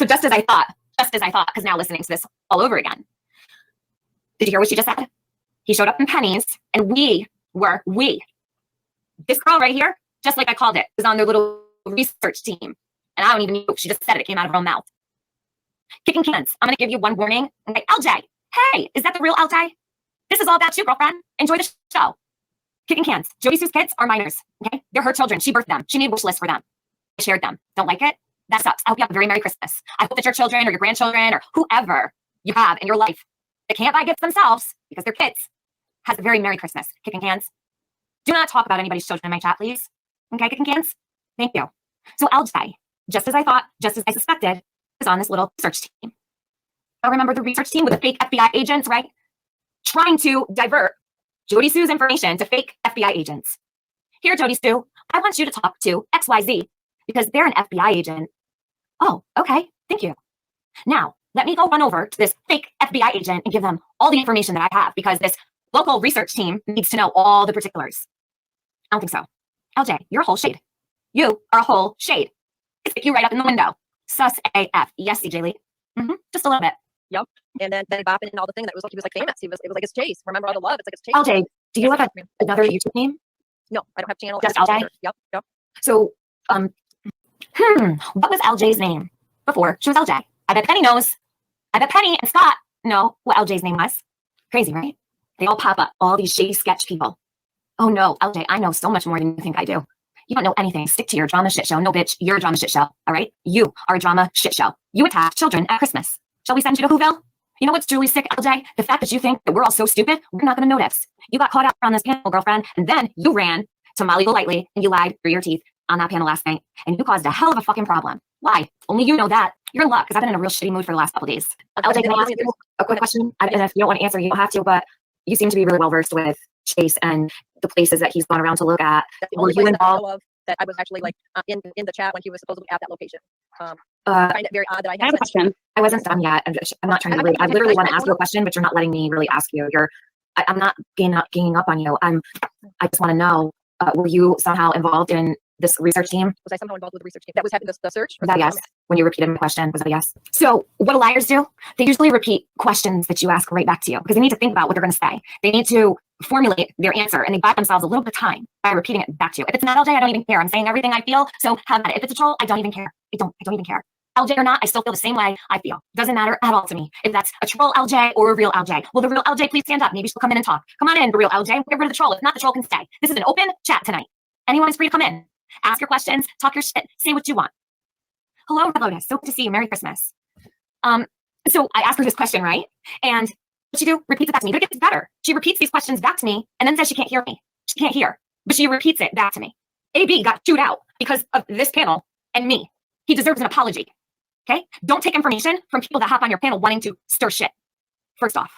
So just as I thought, because now listening to this all over again. Did you hear what she just said? He showed up in pennies, and we, this girl right here, just like I called it, was on their little research team. And I don't even know, she just said it came out of her own mouth. Kicking cans. I'm going to give you one warning. Okay, LJ, hey, is that the real LJ? This is all about you, girlfriend. Enjoy the show. Kicking cans. Jody Sue's kids are minors, okay? They're her children. She birthed them. She made a wish list for them. I shared them. Don't like it? That sucks. I hope you have a very Merry Christmas. I hope that your children or your grandchildren or whoever you have in your life that can't buy gifts themselves because they're kids has a very Merry Christmas. Kicking cans. Do not talk about anybody's children in my chat, please. Okay, kicking cans? Thank you. So LJ, just as I thought, just as I suspected, was on this little research team. I remember the research team with the fake FBI agents, right? Trying to divert Jody Sue's information to fake FBI agents. Here, Jody Sue, I want you to talk to XYZ because they're an FBI agent. Oh, okay, thank you. Now, let me go run over to this fake FBI agent and give them all the information that I have because this local research team needs to know all the particulars. I don't think so. LJ, you're a whole shade. You are a whole shade. It's stick you right up in the window. Sus AF. Yes, CJ Lee. Just a little bit. Yep. And then bopping and all the thing that was like he was like famous. It was like his chase. Remember all the love? It's like his chase. LJ, do you have another YouTube name? No, I don't have channel. Just LJ? Yep. So, what was LJ's name before she was LJ? I bet Penny knows. I bet Penny and Scott know what LJ's name was. Crazy, right? They all pop up, all these shady sketch people. Oh no, LJ, I know so much more than you think I do. You don't know anything. Stick to your drama shit show. No, bitch, you're a drama shit show, all right? You are a drama shit show. You attack children at Christmas. Shall we send you to Whoville? You know what's truly sick, LJ? The fact that you think that we're all so stupid, we're not going to notice. You got caught out on this panel, girlfriend, and then you ran to Molly Golightly and you lied through your teeth on that panel last night, and you caused a hell of a fucking problem. Why? Only you know that. You're in luck, because I've been in a real shitty mood for the last couple days. LJ, can I ask you a quick question? And if you don't want to answer, you don't have to, but you seem to be really well-versed with Chase and the places that he's gone around to look at. Were you involved? That I was actually like in the chat when he was supposedly at that location. I find it very odd that I have a question. I wasn't done yet. I'm not trying to be rude. I literally want to ask you a question, but you're not letting me really ask you. I'm not ganging up on you. I just want to know, were you somehow involved in this research team? Was I somehow involved with the research team that was having the search? Was that yes? When you repeated my question, was that a yes? So what do liars do? They usually repeat questions that you ask right back to you because they need to think about what they're going to say. They need to formulate their answer, and they buy themselves a little bit of time by repeating it back to you. If it's not LJ, I don't even care. I'm saying everything I feel, so have at it. If it's a troll, I don't even care. I don't even care. LJ or not, I still feel the same way I feel. Doesn't matter at all to me if that's a troll LJ or a real LJ. Will the real LJ please stand up? Maybe she'll come in and talk. Come on in, the real LJ. Get rid of the troll. If not, the troll can stay. This is an open chat tonight. Anyone is free to come in. Ask your questions, talk your shit, say what you want. Hello, Lotus. So good to see you. Merry Christmas. So I asked her this question, right? And what she do? Repeats it back to me. But it gets better. She repeats these questions back to me and then says she can't hear me. She can't hear, but she repeats it back to me. AB got chewed out because of this panel and me. He deserves an apology. Okay? Don't take information from people that hop on your panel wanting to stir shit. First off.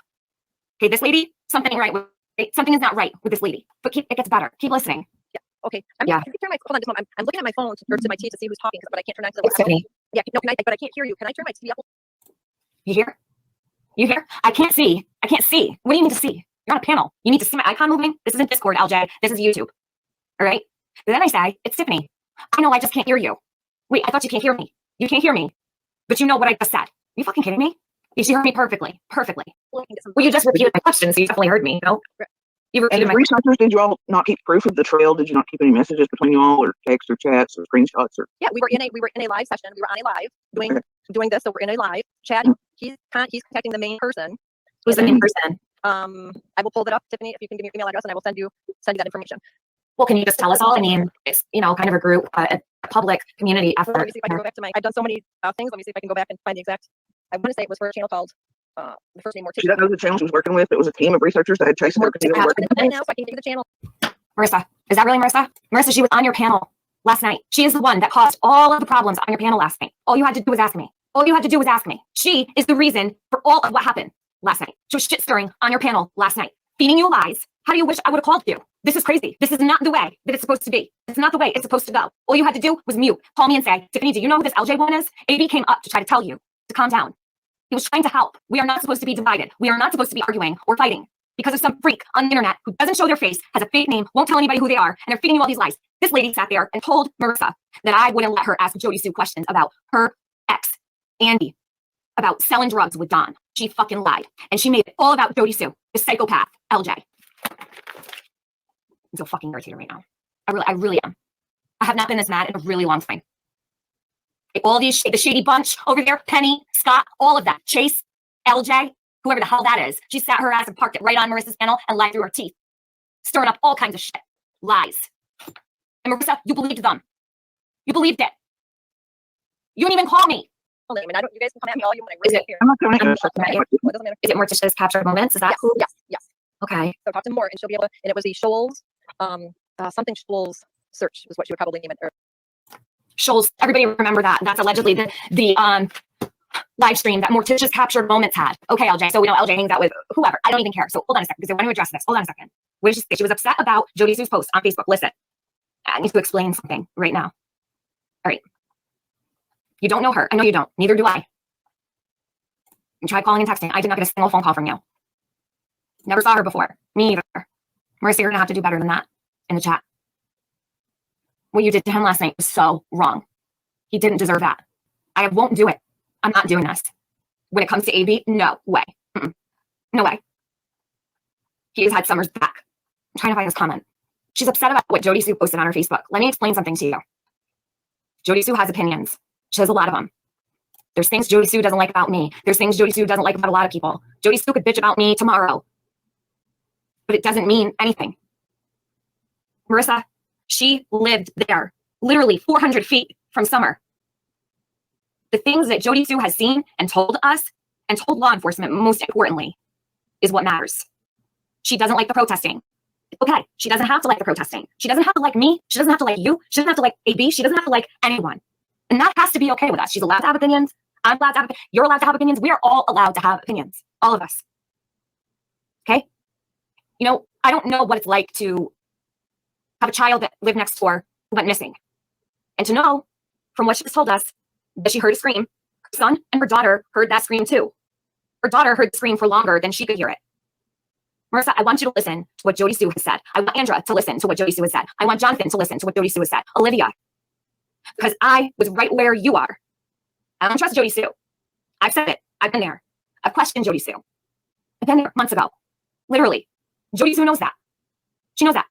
Okay, this lady, something is not right with this lady. But it gets better. Keep listening. Okay. Hold on just a moment. I'm looking at my phone to my TV to see who's talking, but I can't turn on to the Tiffany. Yeah, no, but I can't hear you. Can I turn my TV up? You hear? You hear? I can't see. What do you need to see? You're on a panel. You need to see my icon moving. This isn't Discord, LJ. This is YouTube. All right? And then I say, it's Tiffany. I know I just can't hear you. Wait, I thought you can't hear me. You can't hear me. But you know what I just said. Are you fucking kidding me? She heard me perfectly. Well, you just repeated my question, so you definitely heard me, you know? And as researchers, did you all not keep proof of the trail? Did you not keep any messages between you all, or texts, or chats, or screenshots? Or yeah, we were in a live session. We were on a live doing this, so we're in a live chat. He's contacting the main person. Who's the main person? I will pull that up, Tiffany. If you can give me your email address, and I will send you that information. Well, can you just tell us all? I mean, it's kind of a group, a public community effort. Let me see if I can go back to I've done so many things. Let me see if I can go back and find the exact. I want to say it was for a channel called. The first name more. She doesn't know the channel she was working with. It was a team of researchers that had Chase and right now, so I can give the channel. Marissa, is that really Marissa? Marissa, she was on your panel last night. She is the one that caused all of the problems on your panel last night. All you had to do was ask me. She is the reason for all of what happened last night. She was shit stirring on your panel last night, feeding you lies. How do you wish I would have called you? This is crazy. This is not the way that it's supposed to be. It's not the way it's supposed to go. All you had to do was mute, call me and say, Tiffany, do you know who this LJ one is? AB came up to try to tell you to calm down. He was trying to help. We are not supposed to be divided. We are not supposed to be arguing or fighting because of some freak on the internet who doesn't show their face, has a fake name, won't tell anybody who they are, and they're feeding you all these lies. This lady sat there and told Marissa that I wouldn't let her ask Jody Sue questions about her ex Andy about selling drugs with Don. She fucking lied. And she made it all about Jody Sue, the psychopath, LJ. I'm so fucking irritated right now. I really am. I have not been this mad in a really long time. All these, the shady bunch over there, Penny, Scott, all of that, Chase, LJ, whoever the hell that is. She sat her ass and parked it right on Marissa's panel and lied through her teeth, stirring up all kinds of shit. Lies. And Marissa, you believed them. You believed it. You don't even call me. I mean, you guys can come at me all you want. Is it? I'm not coming I'm in. not coming at you. Well, it doesn't matter. Is it Morticia's captured moments? Is that who? Yes. Okay. So talk to more, and she'll be able to. And it was the Shoals, something Shoals search is what she would probably name it. Or Shoals. Everybody remember that. That's allegedly the live stream that Morticia's captured moments had. Okay, LJ. So we know LJ hangs out with whoever. I don't even care. So hold on a second, because I want to address this. Hold on a second. What did she say? She was upset about Jody Sue's post on Facebook. Listen, I need to explain something right now. All right. You don't know her. I know you don't. Neither do I. You tried calling and texting. I did not get a single phone call from you. Never saw her before. Me either. Marissa, you're going to have to do better than that in the chat. What you did to him last night was so wrong. He didn't deserve that. I won't do it. I'm not doing this. When it comes to AB, no way. No way. He has had Summer's back. I'm trying to find this comment. She's upset about what Jody Sue posted on her Facebook. Let me explain something to you. Jody Sue has opinions. She has a lot of them. There's things Jody Sue doesn't like about me. There's things Jody Sue doesn't like about a lot of people. Jody Sue could bitch about me tomorrow, but it doesn't mean anything. Marissa, she lived there, literally 400 feet from Summer. The things that Jody Sue has seen and told us and told law enforcement, most importantly, is what matters. She doesn't like the protesting. Okay, she doesn't have to like the protesting. She doesn't have to like me. She doesn't have to like you. She doesn't have to like AB. She doesn't have to like anyone. And that has to be okay with us. She's allowed to have opinions. I'm allowed to have, you're allowed to have opinions. We are all allowed to have opinions. All of us. Okay? You know, I don't know what it's like to have a child that lived next door who went missing. And to know from what she just told us that she heard a scream. Her son and her daughter heard that scream too. Her daughter heard the scream for longer than she could hear it. Marissa, I want you to listen to what Jody Sue has said. I want Andra to listen to what Jody Sue has said. I want Jonathan to listen to what Jody Sue has said. Olivia, because I was right where you are. I don't trust Jody Sue. I've said it. I've been there. I've questioned Jody Sue. I've been there months ago. Literally. Jody Sue knows that. She knows that.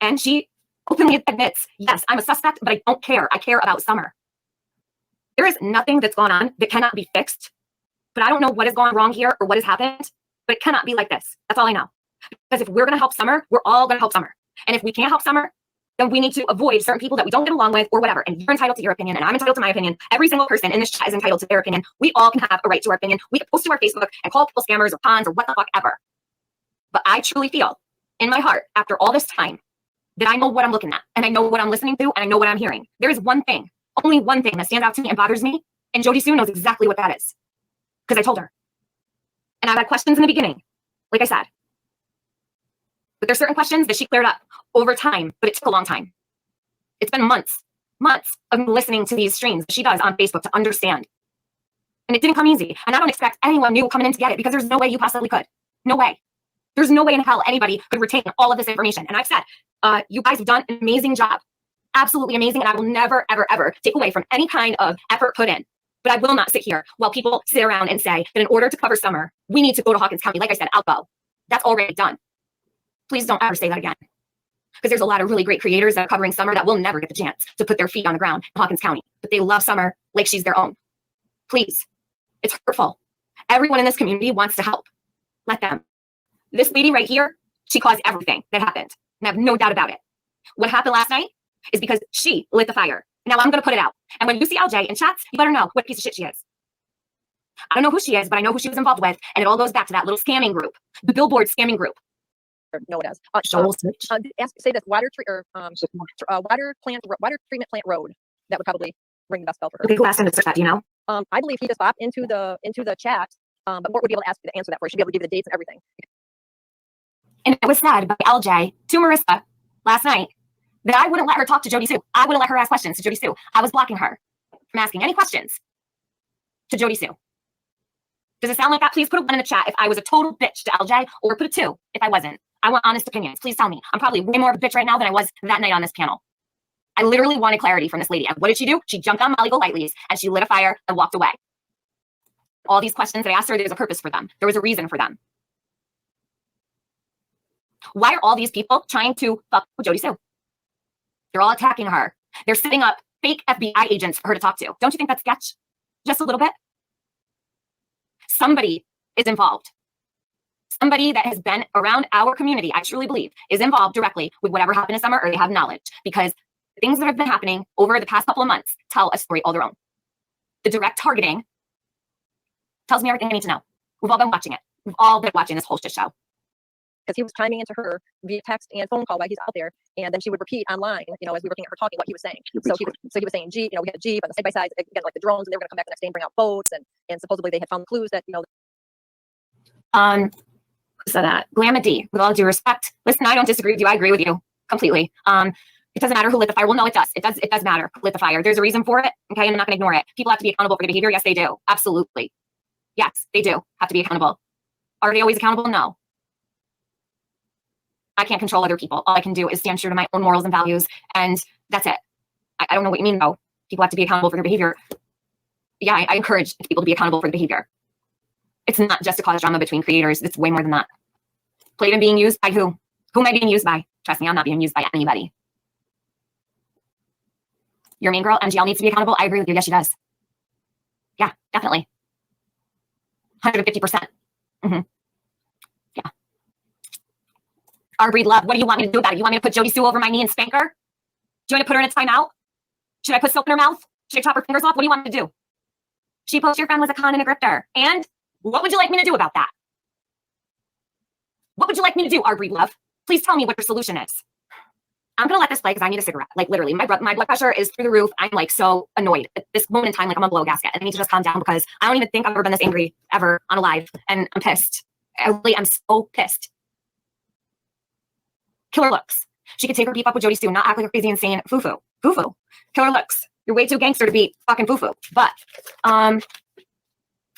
And she openly admits, yes, I'm a suspect, but I don't care. I care about Summer. There is nothing that's gone on that cannot be fixed. But I don't know what has gone wrong here or what has happened. But it cannot be like this. That's all I know. Because if we're going to help Summer, we're all going to help Summer. And if we can't help Summer, then we need to avoid certain people that we don't get along with or whatever. And you're entitled to your opinion, and I'm entitled to my opinion. Every single person in this chat is entitled to their opinion. We all can have a right to our opinion. We can post to our Facebook and call people scammers or cons or what the fuck ever. But I truly feel in my heart, after all this time, that I know what I'm looking at, and I know what I'm listening to, and I know what I'm hearing. There is one thing, only one thing that stands out to me and bothers me, and Jody Sue knows exactly what that is. Because I told her. And I've had questions in the beginning, like I said. But there's certain questions that she cleared up over time, but it took a long time. It's been months of listening to these streams that she does on Facebook to understand. And it didn't come easy. And I don't expect anyone new coming in to get it because there's no way you possibly could. No way. There's no way in hell anybody could retain all of this information. And I've said, you guys have done an amazing job. Absolutely amazing. And I will never, ever, ever take away from any kind of effort put in. But I will not sit here while people sit around and say that in order to cover Summer, we need to go to Hawkins County. Like I said, I'll go. That's already done. Please don't ever say that again. Because there's a lot of really great creators that are covering Summer that will never get the chance to put their feet on the ground in Hawkins County. But they love Summer like she's their own. Please. It's hurtful. Everyone in this community wants to help. Let them. This lady right here, she caused everything that happened. And I have no doubt about it. What happened last night is because she lit the fire. Now I'm going to put it out. And when you see LJ in chats, you better know what piece of shit she is. I don't know who she is, but I know who she was involved with. And it all goes back to that little scamming group, the Billboard scamming group. No, it does. Say this water treatment plant road. That would probably ring the best bell for her. Okay, who asked him to search that? Do you know? I believe he just popped into the chat. But Mort would be able to answer that for her. She'd be able to give you the dates and everything. And it was said by LJ to Marissa last night that I wouldn't let her talk to Jody Sue. I wouldn't let her ask questions to Jody Sue. I was blocking her from asking any questions to Jody Sue. Does it sound like that? Please put a 1 in the chat if I was a total bitch to LJ, or put a 2 if I wasn't. I want honest opinions. Please tell me. I'm probably way more of a bitch right now than I was that night on this panel. I literally wanted clarity from this lady. And what did she do? She jumped on Molly Golightly's and she lit a fire and walked away. All these questions that I asked her, there's a purpose for them. There was a reason for them. Why are all these people trying to fuck with Jody Sue? They're all attacking her. They're setting up fake FBI agents for her to talk to. Don't you think that's sketch? Just a little bit? Somebody is involved. Somebody that has been around our community, I truly believe, is involved directly with whatever happened this summer, or they have knowledge, because the things that have been happening over the past couple of months tell a story all their own. The direct targeting tells me everything I need to know. We've all been watching it. We've all been watching this whole shit show. Because he was chiming into her via text and phone call while he's out there, and then she would repeat online, as we were looking at her talking, what he was saying. So he was saying, we had a Jeep on the side by side, again, like the drones, and they were going to come back the next day and bring out boats, and supposedly they had found clues that, So that Glamma D, with all due respect, listen, I don't disagree with you. I agree with you completely. It doesn't matter who lit the fire. Well, no, it does. It does matter who lit the fire. There's a reason for it. Okay. And I'm not going to ignore it. People have to be accountable for their behavior. Yes, they do. Absolutely. Yes, they do have to be accountable. Are they always accountable? No. I can't control other people. All I can do is stand true to my own morals and values. And that's it. I don't know what you mean, though. People have to be accountable for their behavior. Yeah, I encourage people to be accountable for the behavior. It's not just to cause drama between creators. It's way more than that. Played and being used by who? Who am I being used by? Trust me, I'm not being used by anybody. Your main girl, MGL, needs to be accountable. I agree with you. Yes, she does. Yeah, definitely. 150%. Yeah. Our breed love. What do you want me to do about it? You want me to put Jody Sue over my knee and spank her? Do you want me to put her in a timeout? Should I put soap in her mouth? Should I chop her fingers off? What do you want me to do? She posted your friend was a con and a grifter. And what would you like me to do about that? What would you like me to do, our breed love? Please tell me what your solution is. I'm going to let this play because I need a cigarette. Like literally, my blood pressure is through the roof. I'm like so annoyed at this moment in time. Like I'm a blow gasket. I need to just calm down because I don't even think I've ever been this angry ever on a live. And I'm pissed. I'm so pissed. Killer looks. She could take her beef up with Jody Sue, not act like a crazy, insane foo-foo. Foo-foo. Killer looks. You're way too gangster to be fucking foo-foo. But,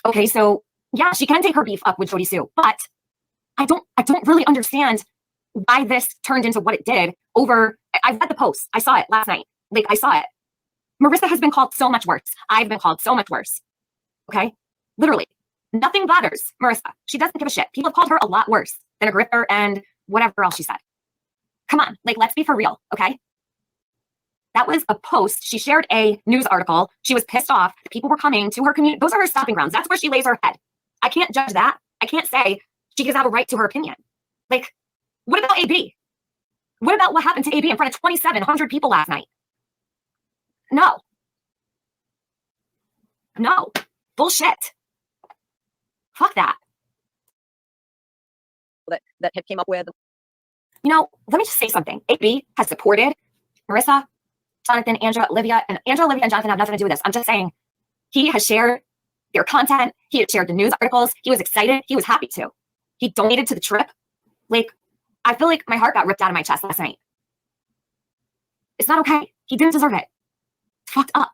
okay, so yeah, she can take her beef up with Jody Sue, but I don't really understand why this turned into what it did over, I read the post. I saw it last night. Like I saw it. Marissa has been called so much worse. I've been called so much worse. Okay. Literally nothing bothers Marissa. She doesn't give a shit. People have called her a lot worse than a grifter and whatever else she said. Come on. Like, let's be for real. Okay. That was a post. She shared a news article. She was pissed off that people were coming to her community. Those are her stomping grounds. That's where she lays her head. I can't judge that. I can't say she doesn't have a right to her opinion. Like, what about AB? What about what happened to AB in front of 2,700 people last night? No. No. Bullshit. Fuck that. That had came up with. Let me just say something. AB has supported Marissa, Jonathan, Angela, Olivia, and Jonathan have nothing to do with this. I'm just saying he has shared their content. He had shared the news articles. He was excited. He was happy to. He donated to the trip. Like, I feel like my heart got ripped out of my chest last night. It's not okay. He didn't deserve it. It's fucked up.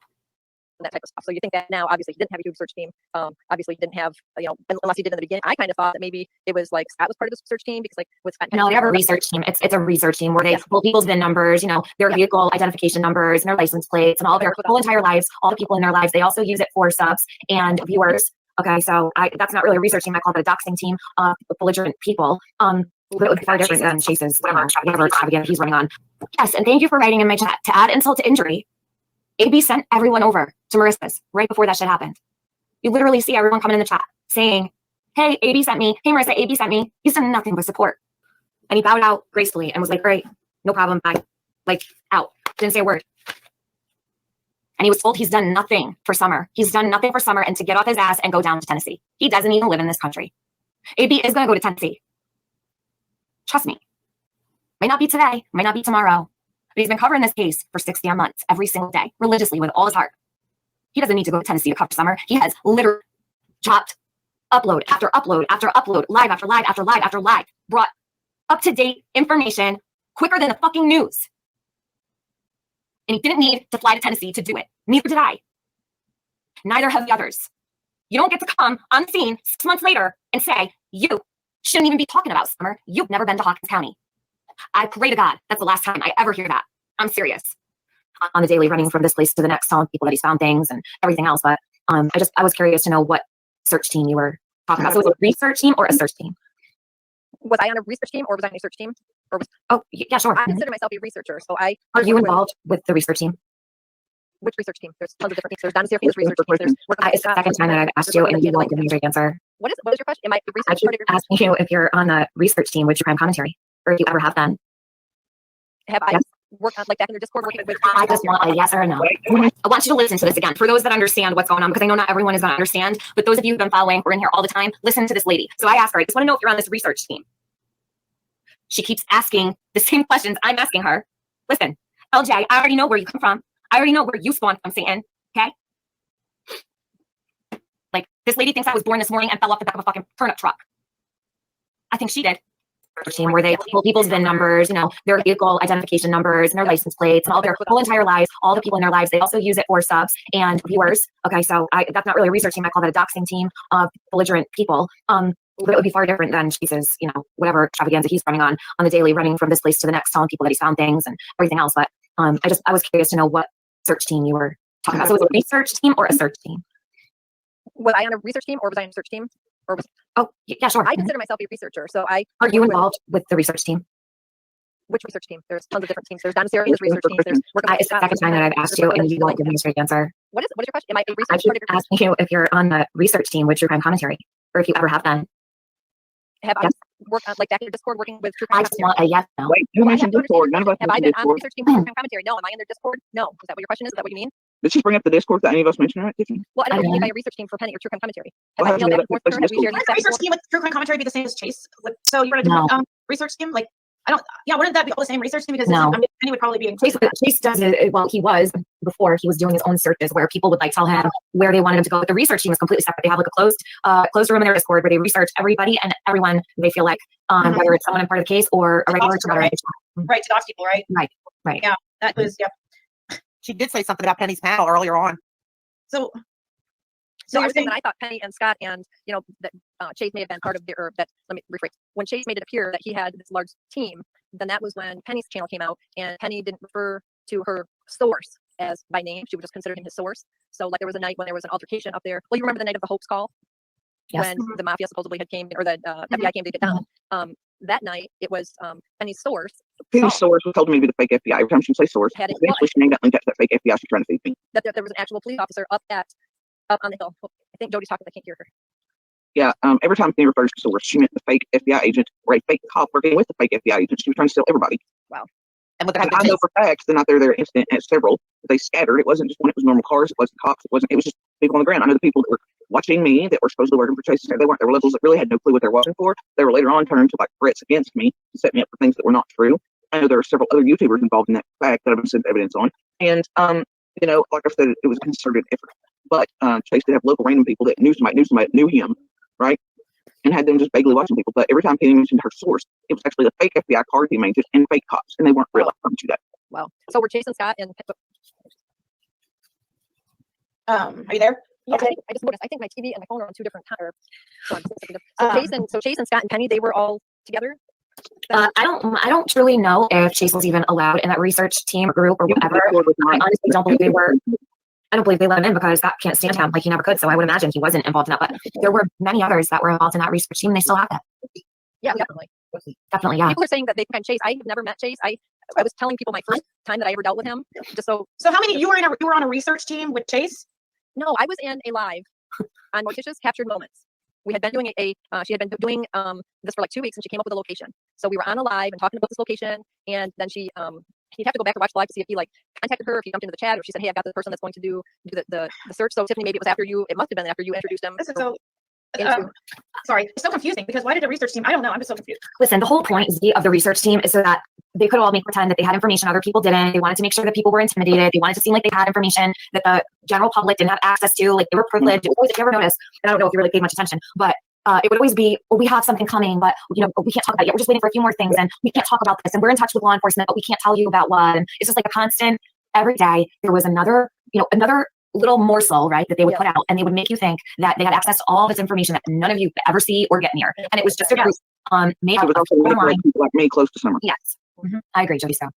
That type of stuff. So you think that now, obviously, he didn't have a huge search team. Obviously, he didn't have, unless he did in the beginning. I kind of thought that maybe it was like Scott was part of the search team because, like, with Scott. No, they have a research team. It's a research team where they pull people's VIN numbers, their vehicle identification numbers and their license plates and all their whole entire lives, all the people in their lives. They also use it for subs and viewers. Okay, so that's not really a research team. I call it a doxing team of belligerent people. But it would be far different than Chase's whatever extravagant he's running on. Yes, and thank you for writing in my chat. To add insult to injury, AB sent everyone over to Marissa's right before that shit happened. You literally see everyone coming in the chat saying, hey, AB sent me. Hey, Marissa, AB sent me. He's done nothing but support. And he bowed out gracefully and was like, great, no problem, bye. Like, out. Didn't say a word. And he was told he's done nothing for summer. He's done nothing for summer and to get off his ass and go down to Tennessee. He doesn't even live in this country. AB is going to go to Tennessee. Trust me. Might not be today, might not be tomorrow. But he's been covering this case for 60 months, every single day, religiously, with all his heart. He doesn't need to go to Tennessee to cover summer. He has literally chopped upload after upload after upload, live after live after live after live, brought up-to-date information quicker than the fucking news. And he didn't need to fly to Tennessee to do it. Neither did I. Neither have the others. You don't get to come on the scene 6 months later and say, you shouldn't even be talking about summer. You've never been to Hawkins County. I pray to God that's the last time I ever hear that. I'm serious. On the daily, running from this place to the next, telling people that he's found things and everything else. But I was curious to know what search team you were talking about. So was it a research team or a search team? Was I on a research team or was I on a search team? Oh, yeah, sure. I consider myself a researcher. So Are you involved with the research team? which research team? There's tons of different teams. There's Donna Seraphina's research team. There's It's the second time that I've asked you and you won't give me a straight answer. What is your question? Am I the I research keep part of your asking you if you're on the research team with True Crime Commentary, or if you ever have been. have I Yes. worked on like back in their Discord working with I just want a yes or a no. I want you to listen to this again for those that understand what's going on, because I know not everyone is going to understand, but those of you who've been following, we're in here all the time, listen to this lady. So I asked her, I just want to know if you're on this research team. She keeps asking the same questions I'm asking her. Listen, LJ, I already know where you come from. I already know where you spawned from, Satan. Okay? Like, this lady thinks I was born this morning and fell off the back of a fucking turnip truck. I think she did. Team where they pull people's VIN numbers, their vehicle identification numbers and their license plates and all their whole entire lives, all the people in their lives. They also use it for subs and viewers. Okay, so that's not really a research team. I call that a doxing team of belligerent people. But it would be far different than Chase's, whatever extravaganza he's running on the daily, running from this place to the next, telling people that he's found things and everything else. But I was curious to know what search team you were talking about. So was it a research team or a search team? Was I on a research team or was I on a search team? Oh, yeah, sure. I consider myself a researcher. So Are you involved with the research team? Which research team? There's tons of different teams. There's Donna Seraphina's research team. There's It's the second time that I've asked you and you won't give me a straight answer. What is your question? Am I a I research keep part of your asking you if you're on the research team with True Crime Commentary, or if you ever have been. have Yes. I worked on like back in your Discord working with True I Crime just Commentary? want a yes, no. Wait, you mentioned Discord. None of us Have I mentioned been on the Discord. research team with True Crime Commentary? No. Am I in their Discord? No. Is that what your question is? Is that what you mean? Did she bring up the Discord that any of us mentioned, right, Tiffany? Well, I don't know if I you mean- by a research team for Penny or True Crime Commentary. Well, Have I how emailed do back and you forth with her? Have we shared know these Wouldn't back and research forth? team with True Crime Commentary be the same as Chase? So you're on a different research team? Like, I don't. Yeah, wouldn't that be all the same research team? Because No. Penny would probably be in. Chase does it. Well, he was before he was doing his own searches where people would like tell him where they wanted him to go. But the research team is completely separate. They have like a closed room in their Discord where they research everybody and everyone they feel like, whether it's someone in part of the case or a regular chatter. Right, to dox people, right? Right. Yeah, that was, yeah. She did say something about Penny's panel earlier on. So So I you're was saying saying, that I thought Penny and Scott and that Chase may have been part of or that let me rephrase. When Chase made it appear that he had this large team, then that was when Penny's channel came out and Penny didn't refer to her source as by name. She would just consider him his source. So like there was a night when there was an altercation up there. Well, you remember the night of the Hopes call Yes. when the mafia supposedly had came or the FBI came to get down. That night it was Penny's source Penny's source was told me to be the fake FBI. Every time she would say source, Had it- eventually she named that link out to that fake FBI she's trying to feed me. that there was an actual police officer up on the hill. I think Jody's talking. I can't hear her. Yeah, every time Penny refers to source, she meant the fake FBI agent or a fake cop working with the fake FBI agent. She was trying to steal everybody. And with the And I know for facts they're not there instant at several, but they scattered. It wasn't just when it was normal cars, it wasn't cops, it was just people on the ground. I know the people that were watching me that were supposedly working for Chase. They weren't. There were levels that really had no clue what they were watching for. They were later on turned to like threats against me to set me up for things that were not true. I know there are several other YouTubers involved in that fact that I've been sent evidence on. And like I said, it was a concerted effort. But Chase did have local random people that knew somebody that knew him, right? And had them just vaguely watching people. But every time Penny mentioned her source, it was actually the fake FBI card team agent and fake cops, and they weren't real. I promise you that. Wow. So we're Chase and Scott and are you there? yeah, Okay. I just noticed. I think my TV and my phone are on two different times. So Chase and Scott and Penny, they were all together. I don't truly know if Chase was even allowed in that research team or group or whatever. Discord was I mine. honestly don't believe they were. I don't believe they let him in because Scott can't stand him like he never could. So I would imagine he wasn't involved in that. But there were many others that were involved in that research team. They still have that. Yeah, definitely. Definitely, yeah. People are saying that they think I'm Chase. I have never met Chase. I was telling people my first time that I ever dealt with him. Just so So how many you were on a research team with Chase? no, I was in a live on Morticia's Captured Moments. We had been doing she had been doing this for like 2 weeks and she came up with a location. So we were on a live and talking about this location and then he'd have to go back and watch the live to see if he like contacted her, if he jumped into the chat, or she said, hey, I've got the person that's going to do the search. So Tiffany, maybe it was after you, it must have been after you introduced him. This is so. into- Sorry, it's so confusing because why did a research team? I don't know. I'm just so confused. Listen, the whole point of the research team is so that they could all make pretend that they had information other people didn't. They wanted to make sure that people were intimidated. They wanted to seem like they had information that the general public didn't have access to. Like they were privileged. It was always, if you ever noticed, and I don't know if you really paid much attention, but it would always be, well, we have something coming, but we can't talk about it yet. We're just waiting for a few more things, and we can't talk about this. And we're in touch with law enforcement, but we can't tell you about what. And it's just like a constant. Every day there was another little morsel, right, that they would put out, and they would make you think that they had access to all this information that none of you could ever see or get near. And it was just a group made It up was of also made for online. people like me close to Summer. Yes, I agree, Jody. So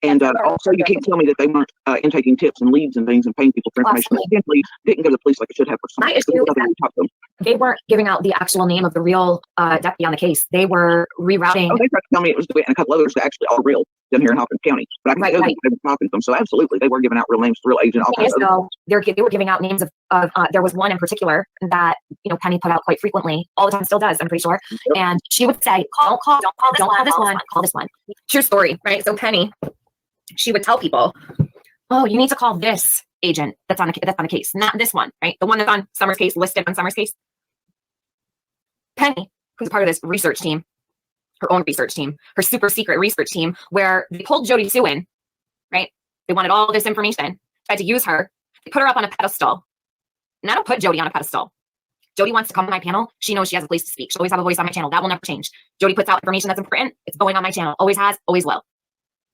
And also, you can't tell me that they weren't intaking tips and leads and things and paying people for information that eventually didn't go to the police like it should have for some. My issue is that they weren't giving out the actual name of the real deputy on the case. They were rerouting. Oh, they tried to tell me it was DeWitt and a couple others that actually are real down here in Hopkins County. But I can Right, know right. that they were talking to them. So absolutely, they were giving out real names, real agent, all Thing kinds is, of other. though, they were giving out names of there was one in particular that, you know, Penny put out quite frequently, all the time, still does, I'm pretty sure. Yep. And she would say, don't call this one, call this one. True story, right? So Penny, she would tell people, oh, you need to call this agent that's on the case, not this one, right? The one that's on Summer's case, listed on Summer's case. Penny, who's part of this research team, her own research team, her super secret research team, where they pulled Jody Sue in, right? They wanted all this information, tried to use her. They put her up on a pedestal. And I don't put Jody on a pedestal. Jody wants to come on my panel. She knows she has a place to speak. She'll always have a voice on my channel. That will never change. Jody puts out information that's important. It's going on my channel. Always has, always will.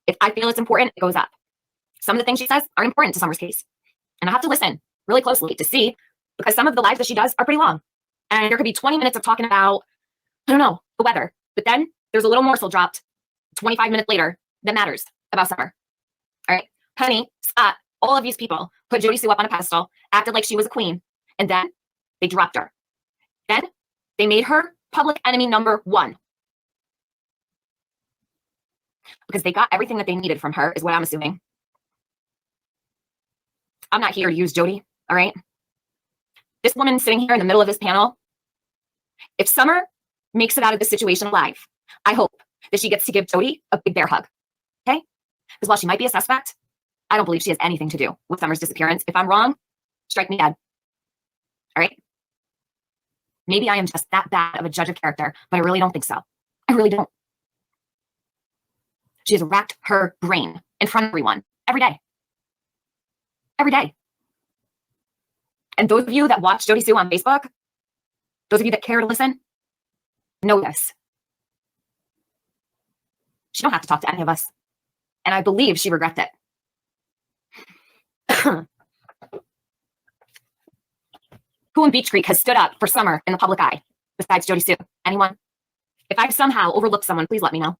If I feel it's important, it goes up. Some of the things she says are important to Summer's case. And I have to listen really closely to see, because some of the lives that she does are pretty long. And there could be 20 minutes of talking about, I don't know, the weather. But then there's a little morsel dropped 25 minutes later that matters about Summer. All right. Penny, Scott, all of these people put Jody Sue up on a pedestal, acted like she was a queen, and then they dropped her. Then they made her public enemy number 1. Because they got everything that they needed from her, is what I'm assuming. I'm not here to use Jody, all right? This woman sitting here in the middle of this panel, if Summer makes it out of this situation alive, I hope that she gets to give Jody a big bear hug, okay? Because while she might be a suspect, I don't believe she has anything to do with Summer's disappearance. If I'm wrong, strike me dead, all right? Maybe I am just that bad of a judge of character, but I really don't think so. I really don't. She has racked her brain in front of everyone every day. Every day. And those of you that watch Jody Sue on Facebook, those of you that care to listen, know this. She don't have to talk to any of us. And I believe she regrets it. Who in Beach Creek has stood up for Summer in the public eye besides Jody Sue? Anyone? If I've somehow overlooked someone, please let me know.